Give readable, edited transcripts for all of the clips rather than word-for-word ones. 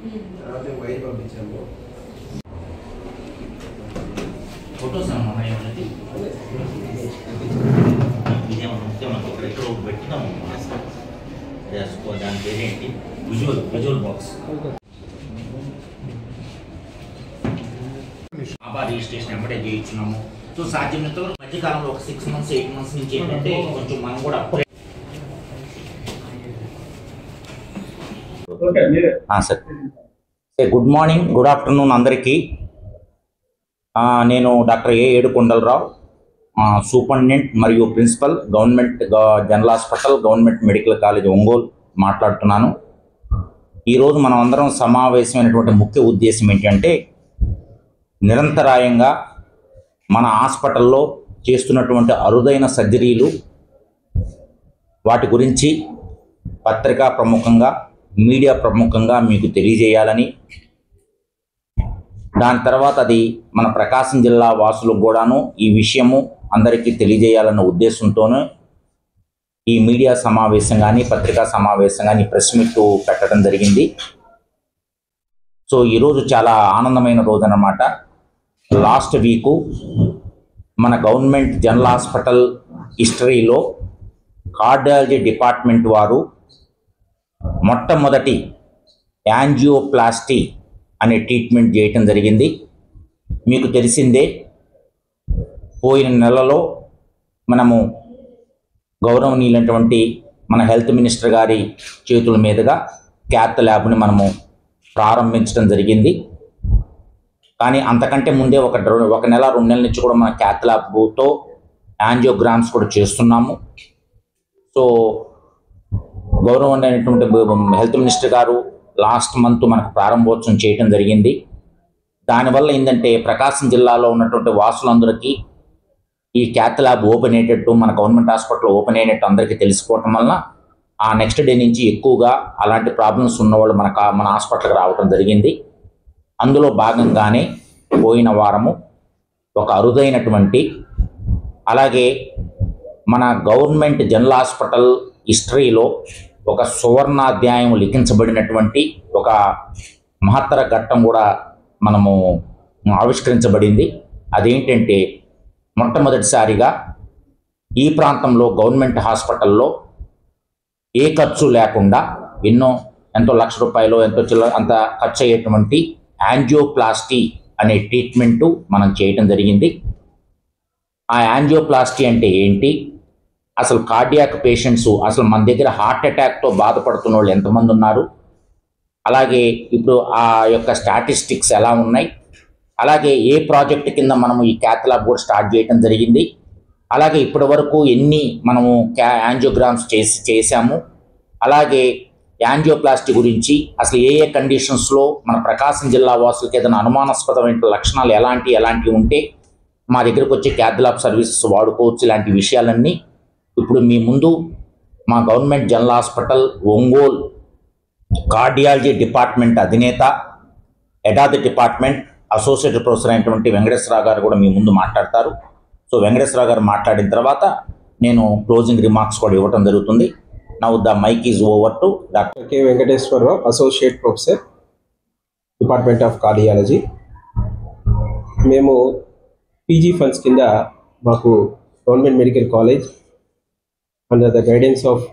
తర్వాత wire పంపించాము. Photos ఏమన్నది ఎక్కడో పెట్టినాము దాని పేరేంటి విజువల్ బాక్స్ ఆభా రిజిస్ట్రేషన్ ఎంబడే చేయించున్నాము. సో సాధ్యమైనంత వరకు మధ్యకాలంలో ఒక 6 months 8 months నుంచి ఏంటంటే కొంచెం మనం కూడా sir good morning good afternoon అందరికీ. నేను డాక్టర్ ఏ ఏడుకొండలరావు, సూపరింటెండెంట్ మరియు principal government general hospital government medical college Ongole మాట్లాడుతున్నాను. ఈరోజు మనం అందరం సమావేశమైనటువంటి ముఖ్య ఉద్దేశం ఏంటంటే నిరంతరాయంగా మన హాస్పిటల్లో చేస్తున్నటువంటి అరుదైన సర్జరీలు వాటి గురించి పత్రికా ప్రముఖంగా మీడియా ప్రముఖంగా మీకు తెలియజేయాలని, దాని తర్వాత అది మన ప్రకాశం జిల్లా వాసులకు కూడాను ఈ విషయము అందరికీ తెలియజేయాలన్న ఉద్దేశంతోనే ఈ మీడియా సమావేశం కానీ పత్రికా సమావేశం కానీ ప్రెస్ మీట్ పెట్టడం జరిగింది. సో ఈరోజు చాలా ఆనందమైన రోజు అన్నమాట. లాస్ట్ వీకు మన గవర్నమెంట్ జనరల్ హాస్పిటల్ హిస్టరీలో కార్డియాలజీ డిపార్ట్మెంట్ వారు మొట్టమొదటి యాంజియోప్లాస్టీ అనే ట్రీట్మెంట్ చేయటం జరిగింది. మీకు తెలిసిందే, పోయిన నెలలో మనము గౌరవనీయులైనటువంటి మన హెల్త్ మినిస్టర్ గారి చేతుల మీదుగా క్యాత్ ల్యాబ్ని మనము ప్రారంభించడం జరిగింది. కానీ అంతకంటే ముందే ఒక నెల 2 నెలల నుంచి కూడా మన క్యాత్ ల్యాబ్తో యాంజియోగ్రామ్స్ కూడా చేస్తున్నాము. సో గౌరవనీయులైనటువంటి హెల్త్ మినిస్టర్ గారు లాస్ట్ మంత్ మనకు ప్రారంభోత్సవం చేయడం జరిగింది. దానివల్ల ఏంటంటే ప్రకాశం జిల్లాలో ఉన్నటువంటి వాసులందరికీ ఈ క్యాత్ ల్యాబ్ ఓపెన్ అయ్యేటట్టు, మన గవర్నమెంట్ హాస్పిటల్ ఓపెన్ అయినట్టు అందరికీ తెలిసిపోవటం వల్ల ఆ నెక్స్ట్ డే నుంచి ఎక్కువగా అలాంటి ప్రాబ్లమ్స్ ఉన్నవాళ్ళు మన హాస్పిటల్కి రావడం జరిగింది. అందులో భాగంగానే పోయిన వారము ఒక అరుదైనటువంటి, అలాగే మన గవర్నమెంట్ జనరల్ హాస్పిటల్ హిస్టరీలో ఒక సువర్ణాధ్యాయం లిఖించబడినటువంటి ఒక మహత్తర ఘట్టం కూడా మనము ఆవిష్కరించబడింది. అదేంటంటే మొట్టమొదటిసారిగా ఈ ప్రాంతంలో గవర్నమెంట్ హాస్పిటల్లో ఏ ఖర్చు లేకుండా ఎంతో లక్ష రూపాయలు అంత ఖర్చు అయ్యేటువంటి యాంజియోప్లాస్టీ అనే ట్రీట్మెంటు మనం చేయటం జరిగింది. ఆ యాంజియోప్లాస్టీ అంటే ఏంటి, అసలు కార్డియాక్ పేషెంట్స్, అసలు మన దగ్గర హార్ట్ అటాక్తో బాధపడుతున్న వాళ్ళు ఎంతమంది ఉన్నారు, అలాగే ఇప్పుడు ఆ యొక్క స్టాటిస్టిక్స్ ఎలా ఉన్నాయి, అలాగే ఏ ప్రాజెక్ట్ కింద మనము ఈ క్యాత్ ల్యాబ్ కూడా స్టార్ట్ చేయడం జరిగింది, అలాగే ఇప్పటి వరకు ఎన్ని మనము యాంజియోగ్రామ్స్ చేశాము, అలాగే యాంజియోప్లాస్టీ గురించి అసలు ఏ కండిషన్స్లో మన ప్రకాశం జిల్లా వాసులకి ఏదైనా అనుమానాస్పదమైన లక్షణాలు ఎలాంటివి ఉంటే మా దగ్గరకు వచ్చి క్యాత్ ల్యాబ్ సర్వీసెస్ వాడుకోవచ్చు, ఇలాంటి విషయాలన్నీ ఇప్పుడు మీ ముందు మా government general hospital Ongole cardiology department అధినేత, head of the department associate professor అయినటువంటి వెంకటేశ్వరరావు గారు కూడా మీ ముందు మాట్లాడతారు. సో వెంకటేశ్వరరావు గారు మాట్లాడిన తర్వాత నేను క్లోజింగ్ రిమార్క్స్ కూడా ఇవ్వడం జరుగుతుంది. Now the mic is over to doctor K Venkateswararao, associate professor, department of cardiology. మేము పీజీ ఫండ్స్ కింద మాకు government medical college under the guidance of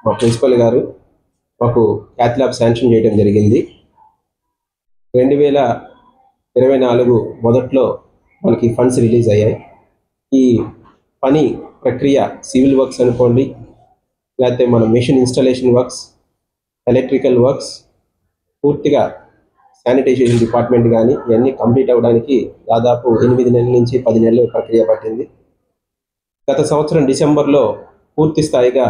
మా ప్రిన్సిపల్ గారు మాకు క్యాత్ ల్యాబ్ శాంక్షన్ చేయడం జరిగింది. 2024 మొదట్లో మనకి ఫండ్స్ రిలీజ్ అయ్యాయి. ఈ పని ప్రక్రియ సివిల్ వర్క్స్ అనుకోండి, లేకపోతే మన machine installation works, electrical works, పూర్తిగా శానిటైజేషన్ డిపార్ట్మెంట్ కానీ ఇవన్నీ కంప్లీట్ అవ్వడానికి దాదాపు 8 నెలల నుంచి 10 నెలల ప్రక్రియ పట్టింది. గత సంవత్సరం డిసెంబర్లో పూర్తి స్థాయిగా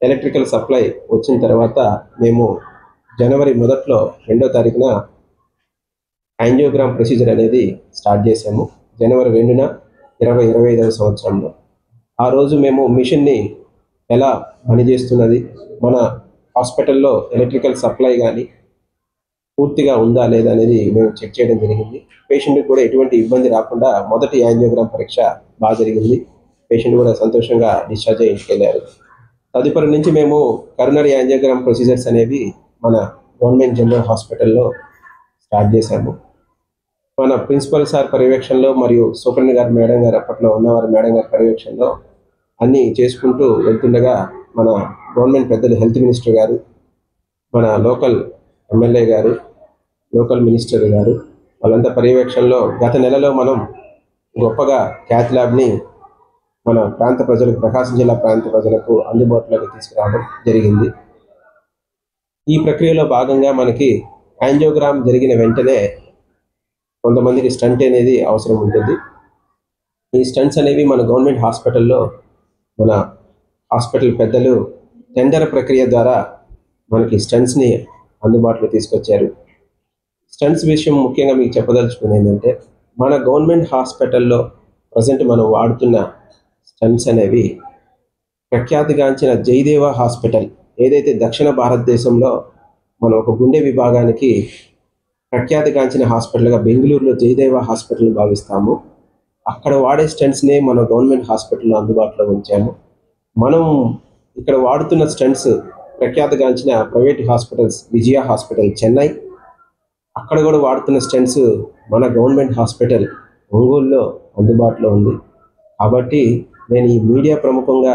ఎలక్ట్రికల్ సప్లై వచ్చిన తర్వాత మేము జనవరి 2వ తారీఖున యాంజియోగ్రామ్ ప్రొసీజర్ అనేది స్టార్ట్ చేసాము. జనవరి 2న 2025వ సంవత్సరంలో ఆ రోజు మేము మిషన్ని ఎలా పనిచేస్తున్నది, మన హాస్పిటల్లో ఎలక్ట్రికల్ సప్లై కానీ పూర్తిగా ఉందా లేదా అనేది మేము చెక్ చేయడం జరిగింది. పేషెంట్కి కూడా ఎటువంటి ఇబ్బంది రాకుండా మొదటి యాంజియోగ్రామ్ పరీక్ష బాగా జరిగింది. పేషెంట్ కూడా సంతోషంగా డిశ్చార్జ్ అయ్యి ఇంటికి వెళ్ళారు. తదుపరి నుంచి మేము కరోనరీ యాంజియోగ్రామ్ ప్రొసీజర్స్ అనేవి మన గవర్నమెంట్ జనరల్ హాస్పిటల్లో స్టార్ట్ చేశాము. మన ప్రిన్సిపల్ సార్ పర్యవేక్షణలో మరియు సూపరింటెండెంట్ గారు మేడం గారు అప్పట్లో ఉన్నవారు మేడం గారి పర్యవేక్షణలో అన్నీ చేసుకుంటూ వెళ్తుండగా మన గవర్నమెంట్ పెద్దలు హెల్త్ మినిస్టర్ గారు, మన లోకల్ ఎమ్మెల్యే గారు, లోకల్ మినిస్టర్ గారు వాళ్ళంతా పర్యవేక్షణలో గత నెలలో మనం గొప్పగా క్యాత్ ల్యాబ్ని మన ప్రాంత ప్రజలకు, ప్రకాశం జిల్లా ప్రాంత ప్రజలకు అందుబాటులోకి తీసుకురావడం జరిగింది. ఈ ప్రక్రియలో భాగంగా మనకి యాంజియోగ్రామ్ జరిగిన వెంటనే కొంతమందికి స్టంట్ అనేది అవసరం ఉంటుంది. ఈ స్టంట్స్ అనేవి మన గవర్నమెంట్ హాస్పిటల్లో మన హాస్పిటల్ పెద్దలు టెండర్ ప్రక్రియ ద్వారా మనకి స్టంట్స్ని అందుబాటులో తీసుకొచ్చారు. స్టంట్స్ విషయం ముఖ్యంగా మీకు చెప్పదలుచుకుంది ఏంటంటే, మన గవర్నమెంట్ హాస్పిటల్లో ప్రజెంట్ మనం వాడుతున్న స్టంట్స్ అనేవి ప్రఖ్యాతిగాంచిన జయదేవ హాస్పిటల్ ఏదైతే దక్షిణ భారతదేశంలో మనం ఒక గుండె విభాగానికి ప్రఖ్యాతిగాంచిన హాస్పిటల్గా బెంగళూరులో జయదేవ హాస్పిటల్ భావిస్తాము. అక్కడ వాడే స్టంట్స్నే మన గవర్నమెంట్ హాస్పిటల్లో అందుబాటులో ఉంచాము. మనం ఇక్కడ వాడుతున్న స్టంట్స్ ప్రఖ్యాతిగాంచిన ప్రైవేట్ హాస్పిటల్స్ విజయ హాస్పిటల్ చెన్నై, అక్కడ కూడా వాడుతున్న స్టంట్స్ మన గవర్నమెంట్ హాస్పిటల్ ఒంగోలులో అందుబాటులో ఉంది. కాబట్టి నేను ఈ మీడియా ప్రముఖంగా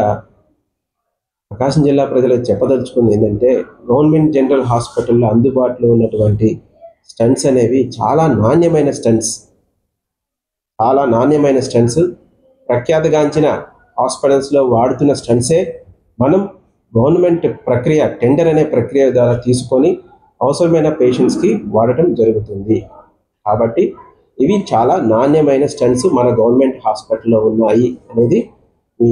ప్రకాశం జిల్లా ప్రజలకు చెప్పదలుచుకుంది ఏంటంటే, గవర్నమెంట్ జనరల్ హాస్పిటల్లో అందుబాటులో ఉన్నటువంటి స్టంట్స్ అనేవి చాలా నాణ్యమైన స్టంట్స్, ప్రఖ్యాతిగాంచిన హాస్పిటల్స్లో వాడుతున్న స్టంట్సే మనం గవర్నమెంట్ ప్రక్రియ టెండర్ అనే ప్రక్రియ ద్వారా తీసుకొని అవసరమైన పేషెంట్స్కి వాడటం జరుగుతుంది. కాబట్టి ఇవి చాలా నాణ్యమైన స్టంట్స్ మన గవర్నమెంట్ హాస్పిటల్లో ఉన్నాయి అనేది ఈ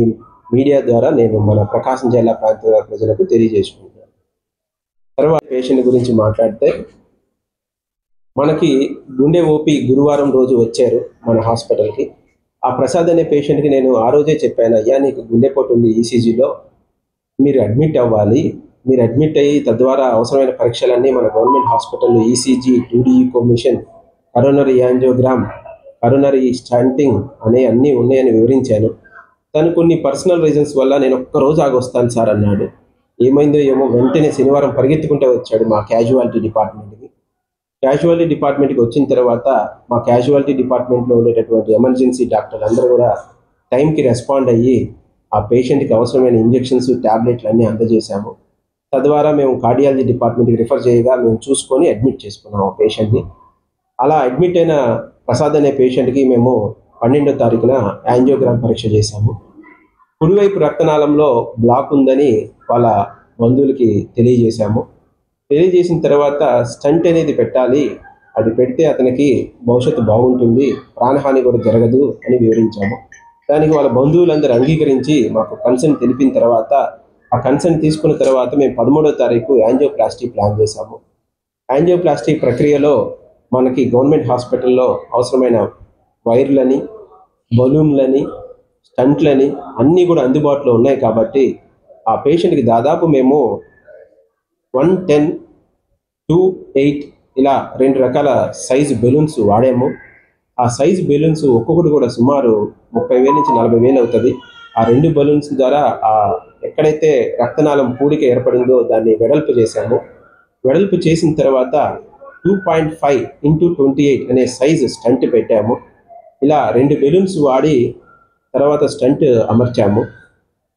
మీడియా ద్వారా నేను మన ప్రకాశం జిల్లా ప్రాంత ప్రజలకు తెలియజేసుకుంటాను. తర్వాత పేషెంట్ గురించి మాట్లాడితే, మనకి గుండె ఓపీ గురువారం రోజు వచ్చారు మన హాస్పిటల్కి. ఆ ప్రసాద్ అనే పేషెంట్కి నేను ఆ రోజే చెప్పాను, అయ్యా నీకు గుండెపోటు ఉంది, ఈసీజీలో మీరు అడ్మిట్ అవ్వాలి. మీరు అడ్మిట్ అయ్యి తద్వారా అవసరమైన పరీక్షలన్నీ మన గవర్నమెంట్ హాస్పిటల్లో ECG, 2D echo machine, coronary angiogram, coronary stenting అనే అన్నీ ఉన్నాయని వివరించాను. తను కొన్ని పర్సనల్ రీజన్స్ వల్ల నేను ఒక్కరోజు ఆగొస్తాను సార్ అన్నాడు. ఏమైందో ఏమో వెంటనే శనివారం పరిగెత్తుకుంటూ వచ్చాడు మా క్యాజువాలిటీ డిపార్ట్మెంట్కి. క్యాజువాలిటీ డిపార్ట్మెంట్కి వచ్చిన తర్వాత మా క్యాజువాలిటీ డిపార్ట్మెంట్లో ఉండేటటువంటి ఎమర్జెన్సీ డాక్టర్లు అందరూ కూడా టైంకి రెస్పాండ్ అయ్యి ఆ పేషెంట్కి అవసరమైన ఇంజెక్షన్స్, ట్యాబ్లెట్లు అన్నీ అందజేశాము. తద్వారా మేము కార్డియాలజీ డిపార్ట్మెంట్కి రిఫర్ చేయగా మేము చూసుకొని అడ్మిట్ చేసుకున్నాము ఆ పేషెంట్ని. అలా అడ్మిట్ అయిన ప్రసాద్ అనే పేషెంట్కి మేము 12వ తారీఖున యాంజియోగ్రామ్ పరీక్ష చేశాము. కుడివైపు రక్తనాళంలో బ్లాక్ ఉందని వాళ్ళ బంధువులకి తెలియజేశాము. తెలియజేసిన తర్వాత స్టంట్ అనేది పెట్టాలి, అది పెడితే అతనికి భవిష్యత్తు బాగుంటుంది, ప్రాణహాని కూడా జరగదు అని వివరించాము. దానికి వాళ్ళ బంధువులందరూ అంగీకరించి మాకు కన్సెంట్ తెలిపిన తర్వాత, ఆ కన్సెంట్ తీసుకున్న తర్వాత మేము 13వ తారీఖు యాంజియోప్లాస్టీ ప్లాన్ చేశాము. యాంజియోప్లాస్టీ ప్రక్రియలో మనకి గవర్నమెంట్ హాస్పిటల్లో అవసరమైన వైర్లని, బలూన్లని, స్టంట్లని అన్నీ కూడా అందుబాటులో ఉన్నాయి. కాబట్టి ఆ పేషెంట్కి దాదాపు మేము 110, 208 ఇలా 2 రకాల సైజు బెలూన్స్ వాడాము. ఆ సైజు బెలూన్స్ ఒక్కొక్కటి కూడా సుమారు 30,000 నుంచి 40,000 అవుతుంది. ఆ 2 బెలూన్స్ ద్వారా ఎక్కడైతే రక్తనాళం పూడిక ఏర్పడిందో దాన్ని వెడల్పు చేశాము. వెడల్పు చేసిన తర్వాత 2.5 x 28 అనే సైజు స్టంట్ పెట్టాము. ఇలా 2 బెలూన్స్ వాడి తర్వాత స్టంట్ అమర్చాము.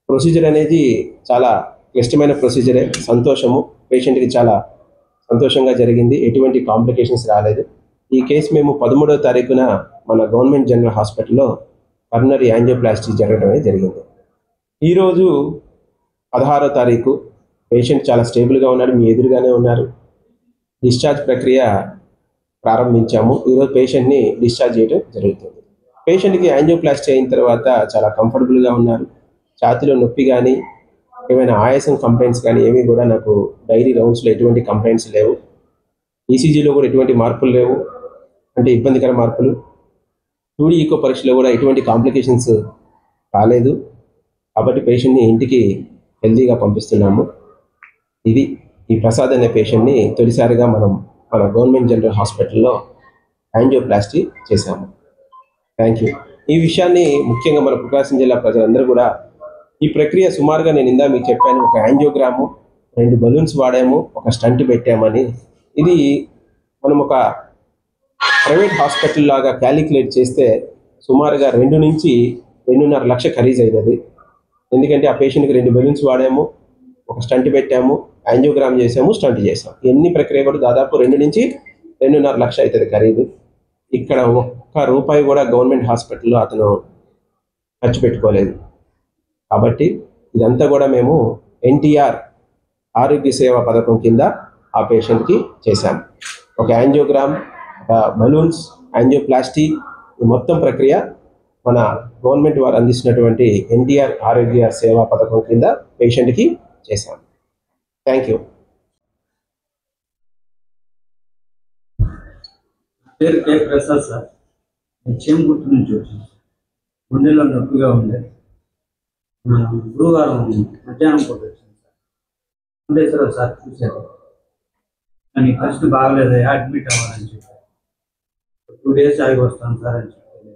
ప్రొసీజర్ అనేది చాలా క్లిష్టమైన ప్రొసీజరే. సంతోషము, పేషెంట్కి చాలా సంతోషంగా జరిగింది, ఎటువంటి కాంప్లికేషన్స్ రాలేదు. ఈ కేసు మేము 13వ తారీఖున మన గవర్నమెంట్ జనరల్ హాస్పిటల్లో కరోనరీ యాంజియోప్లాస్టీ జరగడం అనేది జరిగింది. ఈరోజు 16వ తారీఖు పేషెంట్ చాలా స్టేబుల్గా ఉన్నాడు, మీ ఎదురుగానే ఉన్నారు. డిశ్చార్జ్ ప్రక్రియ ప్రారంభించాము. ఈరోజు పేషెంట్ని డిశ్చార్జ్ చేయడం జరుగుతుంది. పేషెంట్కి యాంజియోప్లాస్టీ అయిన తర్వాత చాలా కంఫర్టబుల్గా ఉన్నారు. ఛాతీలో నొప్పి కానీ ఏమైనా ఆయాసం కంప్లైంట్స్ కానీ ఏమీ కూడా నాకు డైలీ రౌండ్స్లో ఎటువంటి కంప్లైంట్స్ లేవు. ఈసీజీలో కూడా ఎటువంటి మార్పులు లేవు, అంటే ఇబ్బందికర మార్పులు. 2D ఈకో పరీక్షలో కూడా ఎటువంటి కాంప్లికేషన్స్ రాలేదు. కాబట్టి పేషెంట్ని ఇంటికి హెల్తీగా పంపిస్తున్నాము. ఇది ఈ ప్రసాద్ అనే పేషెంట్ని తొలిసారిగా మనం మన గవర్నమెంట్ జనరల్ హాస్పిటల్లో యాంజియోప్లాస్టీ చేశాము. Thank you. ఈ విషయాన్ని ముఖ్యంగా మన ప్రకాశం జిల్లా ప్రజలందరూ కూడా, ఈ ప్రక్రియ సుమారుగా నేను ఇందా మీకు చెప్పాను, ఒక యాంజియోగ్రాము, 2 బలూన్స్ వాడాము, ఒక స్టంట్ పెట్టామని. ఇది మనం ఒక ప్రైవేట్ హాస్పిటల్ లాగా క్యాలిక్యులేట్ చేస్తే సుమారుగా 2 నుంచి 2.5 లక్ష ఖరీదు అయ్యేది. ఎందుకంటే ఆ పేషెంట్కి 2 బలూన్స్ వాడాము, ఒక స్టంట్ పెట్టాము, యాంజియోగ్రామ్ చేసాము, స్టంట్ చేసాము. ఎన్ని ప్రక్రియ కూడా దాదాపు 2 నుంచి 2.5 లక్ష అవుతుంది ఖరీదు. ఇక్కడ ఒక్క రూపాయి కూడా గవర్నమెంట్ హాస్పిటల్లో అతను ఖర్చు పెట్టుకోలేదు. కాబట్టి ఇదంతా కూడా మేము ఎన్టీఆర్ ఆరోగ్య సేవ పథకం కింద ఆ పేషెంట్కి చేశాము. ఒక యాంజియోగ్రామ్, బలూన్స్, యాంజియోప్లాస్టీ, ఈ మొత్తం ప్రక్రియ మన గవర్నమెంట్ వారు అందిస్తున్నటువంటి ఎన్టీఆర్ ఆరోగ్య సేవా పథకం కింద పేషెంట్కి చేశాము. Thank you. పేరు కే ప్రసాద్ సార్. నేను చేమగుర్తు నుంచి వచ్చాను. గుండెలో నొప్పిగా ఉండే గురువారం మధ్యాహ్నం పూట వచ్చాను సార్. ఉండేశ్వరరావు సార్ చూశారు, కానీ ఫస్ట్ బాగలేదు, అడ్మిట్ అవ్వాలని చెప్పారు. 2 days ఆగి వస్తాను సార్ అని చెప్పారు.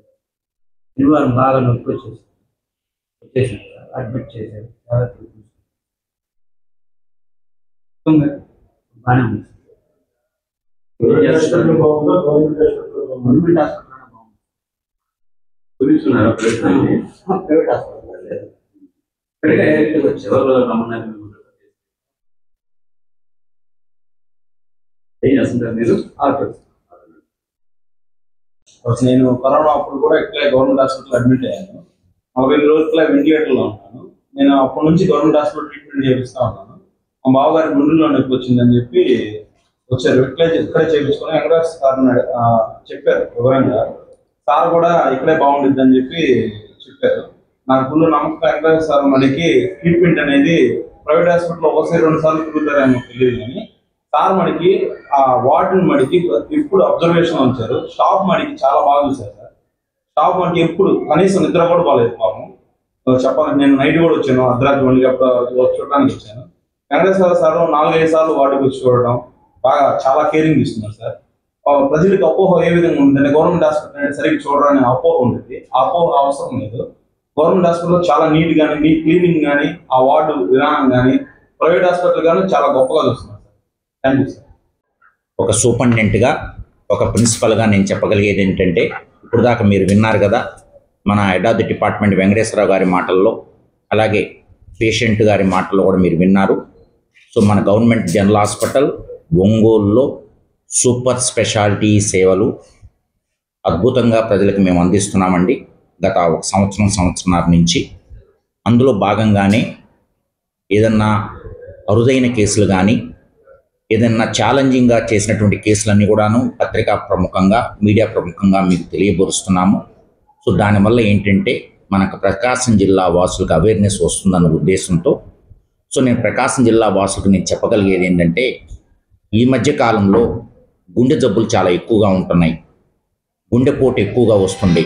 గురువారం బాగా నొప్పి వచ్చేసాను సార్, అడ్మిట్ చేశారు. జాగ్రత్తగా బాగానే ఉంది. గవర్నమెంట్ హాస్పిటల్ ప్రైవేట్ హాస్పిటల్ నేను కరోనా అప్పుడు కూడా ఇట్లా గవర్నమెంట్ హాస్పిటల్ అడ్మిట్ అయ్యాను. 40 రోజులు వెంటిలేటర్లో ఉన్నాను. నేను అప్పటి నుంచి గవర్నమెంట్ హాస్పిటల్ ట్రీట్మెంట్ చేపిస్తా ఉన్నాను. మా బావగారి గుండెల్లో నొప్పి వచ్చిందని చెప్పి వచ్చారు. ఇక్కడే చేయించుకొని వెంకటేశ్వర సార్ చెప్పారు వివరంగా. సార్ కూడా ఇక్కడే బాగుండిద్ది అని చెప్పి చెప్పారు. నాకు ఫుల్ నమ్మకం. వెంకటేశ్వర సార్ మడికి ట్రీట్మెంట్ అనేది ప్రైవేట్ హాస్పిటల్లో ఒకసారి 2 సార్లు తిరుగుతారేమో తెలియదు, కానీ సార్ మడికి ఆ వార్డుని మడికి ఎప్పుడు అబ్జర్వేషన్ ఉంచారు. స్టాఫ్ మడికి చాలా బాగా చూశారు సార్. స్టాఫ్ మడికి ఎప్పుడు కనీసం నిద్ర కూడా బాగాలేదు పాపం. చెప్పాలంటే నేను నైట్ కూడా వచ్చాను, అర్ధరాత్రి 1 గంటల చూడడానికి వచ్చాను. వెంకటేశ్వర సార్ 4-5 సార్లు వార్డుకి వచ్చి చూడడం, బాగా చాలా కేరింగ్ ఇస్తున్నారు సార్. ప్రజలకు అపోహ ఏ విధంగా ఉంటుందంటే గవర్నమెంట్ హాస్పిటల్ అనేది సరిగ్గా చూడడానికి అపోహ ఉంటుంది. ఆ అపోహ అవసరం లేదు. గవర్నమెంట్ హాస్పిటల్లో చాలా నీట్ కానీ, క్లీనింగ్ కానీ, ఆ వార్డు విధానం కానీ, ప్రైవేట్ హాస్పిటల్ కానీ చాలా గొప్పగా చూస్తున్నారు సార్. Thank you sir. ఒక సూపరింటెండెంట్గా, ఒక ప్రిన్సిపల్గా నేను చెప్పగలిగేది ఏంటంటే, ఇప్పుడు దాకా మీరు విన్నారు కదా మన head of the department Venkateswararao గారి మాటల్లో, అలాగే పేషెంట్ గారి మాటల్లో కూడా మీరు విన్నారు. సో మన గవర్నమెంట్ జనరల్ హాస్పిటల్ ఒంగోలులో సూపర్ స్పెషాలిటీ సేవలు అద్భుతంగా ప్రజలకు మేము అందిస్తున్నామండి గత 1 సంవత్సరంన్నర నుంచి. అందులో భాగంగానే ఏదన్నా అరుదైన కేసులు కానీ, ఏదన్నా ఛాలెంజింగ్గా చేసినటువంటి కేసులన్నీ కూడాను పత్రికా ప్రముఖంగా, మీడియా ప్రముఖంగా మీకు తెలియబరుస్తున్నాము. సో దానివల్ల ఏంటంటే మనకు ప్రకాశం జిల్లా వాసులకు అవేర్నెస్ వస్తుందన్న ఉద్దేశంతో సో నేను ప్రకాశం జిల్లా వాసులకు నేను చెప్పగలిగేది ఏంటంటే, ఈ మధ్య కాలంలో గుండె జబ్బులు చాలా ఎక్కువగా ఉంటున్నాయి. గుండెపోటు ఎక్కువగా వస్తుంది.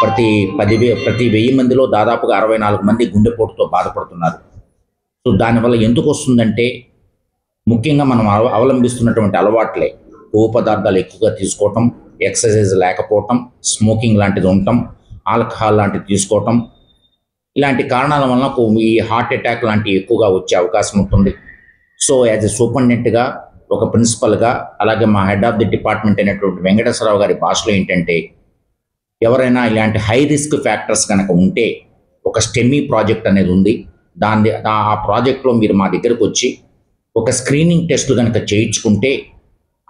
ప్రతి 1000 మందిలో దాదాపుగా 64 మంది గుండెపోటుతో బాధపడుతున్నారు. సో దానివల్ల ఎందుకు వస్తుందంటే, ముఖ్యంగా మనం అవలంబిస్తున్నటువంటి అలవాట్లే. కొవ్వు పదార్థాలు ఎక్కువగా తీసుకోవటం, ఎక్సర్సైజ్ లేకపోవటం, స్మోకింగ్ లాంటిది ఉండటం, ఆల్కహాల్ లాంటిది తీసుకోవటం, ఇలాంటి కారణాల వలన ఈ హార్ట్ అటాక్ లాంటివి ఎక్కువగా వచ్చే అవకాశం ఉంటుంది. సో యాజ్ ఎ సూపరింటెండెంట్గా, ఒక ప్రిన్సిపల్గా, అలాగే మా హెడ్ ఆఫ్ ది డిపార్ట్మెంట్ అయినటువంటి వెంకటేశ్వరరావు గారి భాషలో ఏంటంటే, ఎవరైనా ఇలాంటి హై రిస్క్ ఫ్యాక్టర్స్ కనుక ఉంటే ఒక స్టెమీ ప్రాజెక్ట్ అనేది ఉంది. ఆ ప్రాజెక్ట్లో మీరు మా దగ్గరకు వచ్చి ఒక స్క్రీనింగ్ టెస్ట్ కనుక చేయించుకుంటే,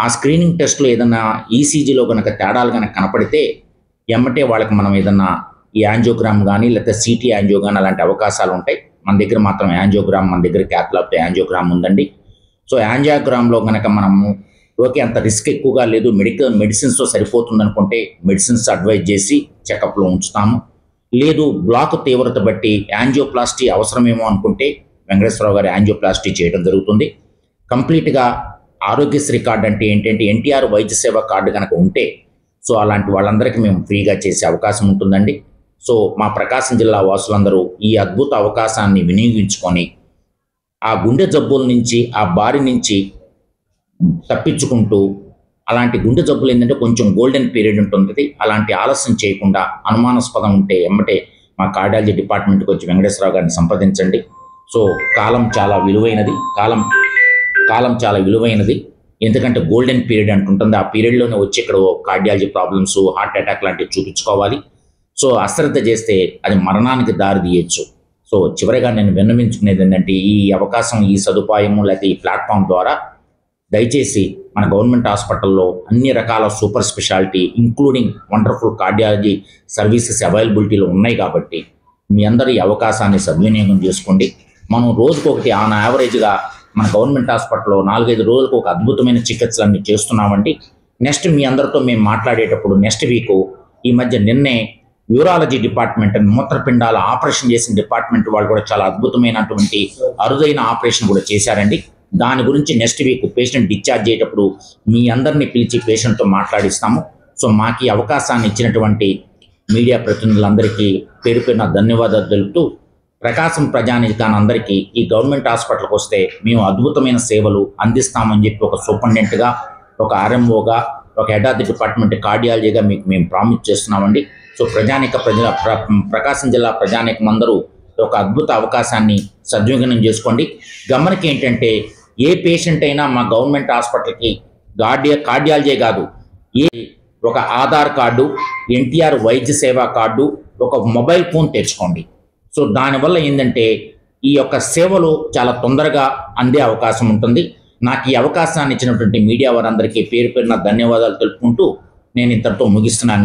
ఆ స్క్రీనింగ్ టెస్ట్లో ఏదైనా ఈసీజీలో కనుక తేడాలు కనుక కనపడితే ఎమ్మటే వాళ్ళకి మనం ఏదన్నా ఈ యాంజియోగ్రామ్ కానీ లేకపోతే సిటీ యాంజియో కానీ అలాంటి అవకాశాలు ఉంటాయి. మన దగ్గర మాత్రం యాంజియోగ్రామ్, మన దగ్గర క్యాథ్లాబ్తో యాంజియోగ్రామ్ ఉందండి. సో యాంజియోగ్రామ్లో కనుక మనము ఓకే అంత రిస్క్ ఎక్కువగా లేదు, మెడిసిన్స్తో సరిపోతుంది అనుకుంటే మెడిసిన్స్ అడ్వైజ్ చేసి చెకప్లో ఉంచుతాము. లేదు బ్లాక్ తీవ్రత బట్టి యాంజియోప్లాస్టీ అవసరమేమో అనుకుంటే వెంకటేశ్వరరావు గారి యాంజియోప్లాస్టీ చేయడం జరుగుతుంది. కంప్లీట్గా ఆరోగ్యశ్రీ కార్డు అంటే ఏంటంటే ఎన్టీఆర్ వైద్య సేవ కార్డు కనుక ఉంటే సో అలాంటి వాళ్ళందరికీ మేము ఫ్రీగా చేసే అవకాశం ఉంటుందండి. సో మా ప్రకాశం జిల్లా వాసులందరూ ఈ అద్భుత అవకాశాన్ని వినియోగించుకొని ఆ గుండె జబ్బుల నుంచి, ఆ బారి నుంచి తప్పించుకుంటూ, అలాంటి గుండె జబ్బులు ఏంటంటే కొంచెం గోల్డెన్ పీరియడ్ ఉంటుంది. అలాంటి ఆలస్యం చేయకుండా అనుమానాస్పదం ఉంటే ఎమ్మటే మా కార్డియాలజీ డిపార్ట్మెంట్కి వచ్చి వెంకటేశ్వరరావు గారిని సంప్రదించండి. సో కాలం చాలా విలువైనది. ఎందుకంటే గోల్డెన్ పీరియడ్ అంటుంటుంది. ఆ పీరియడ్లోనే వచ్చి ఇక్కడ కార్డియాలజీ ప్రాబ్లమ్స్, హార్ట్ అటాక్ లాంటివి చూపించుకోవాలి. సో అశ్రద్ధ చేస్తే అది మరణానికి దారి తీయచ్చు. సో చివరిగా నేను విన్నవించుకునేది ఏంటంటే ఈ అవకాశం, ఈ సదుపాయము లేకపోతే ఈ ప్లాట్ఫామ్ ద్వారా దయచేసి మన గవర్నమెంట్ హాస్పిటల్లో అన్ని రకాల super speciality including wonderful cardiology services అవైలబిలిటీలో ఉన్నాయి కాబట్టి మీ అందరూ ఈ అవకాశాన్ని సద్వినియోగం చేసుకోండి. మనం రోజుకొకటి ఆన్ యావరేజ్గా మన గవర్నమెంట్ హాస్పిటల్లో 4-5 రోజులకు ఒక అద్భుతమైన చికిత్సలన్నీ చేస్తున్నామండి. నెక్స్ట్ మీ అందరితో మేము మాట్లాడేటప్పుడు నెక్స్ట్ వీక్ ఈ మధ్య నిన్నే యూరాలజీ డిపార్ట్మెంట్ అని మూత్రపిండాల ఆపరేషన్ చేసిన డిపార్ట్మెంట్ వాళ్ళు కూడా చాలా అద్భుతమైనటువంటి అరుదైన ఆపరేషన్ కూడా చేశారండి. దాని గురించి నెక్స్ట్ వీక్ పేషెంట్ డిశ్చార్జ్ అయ్యేటప్పుడు మీ అందరినీ పిలిచి పేషెంట్తో మాట్లాడిస్తాము. సో మాకు ఈ అవకాశాన్ని ఇచ్చినటువంటి మీడియా ప్రతినిధులందరికీ పేరు పేరున ధన్యవాదాలు తెలుపుతూ ప్రకాశం ప్రజానికాన్ని అందరికీ ఈ గవర్నమెంట్ హాస్పిటల్కి వస్తే మేము అద్భుతమైన సేవలు అందిస్తామని చెప్పి ఒక సూపరింటెండెంట్గా, ఒక ఆర్ఎంఓగా, ఒక హెడ్ ఆఫ్ ది డిపార్ట్మెంట్ కార్డియాలజీగా మీకు మేము ప్రామిస్ చేస్తున్నామండి. సో ప్రకాశం జిల్లా ప్రజానికం అందరూ ఒక అద్భుత అవకాశాన్ని సద్వినియోగం చేసుకోండి. గమనిక ఏంటంటే ఏ పేషెంట్ అయినా మా గవర్నమెంట్ హాస్పిటల్కి కార్డియాలజీ కాదు, ఒక ఆధార్ కార్డు, ఎన్టీఆర్ వైద్య సేవా కార్డు, ఒక మొబైల్ ఫోన్ తెచ్చుకోండి. సో దానివల్ల ఏంటంటే ఈ యొక్క సేవలు చాలా తొందరగా అందే అవకాశం ఉంటుంది. నాకు ఈ అవకాశాన్ని ఇచ్చినటువంటి మీడియా వారందరికీ పేరు పేరున ధన్యవాదాలు తెలుపుకుంటూ నేను ఇంతటితో ముగిస్తున్నాను.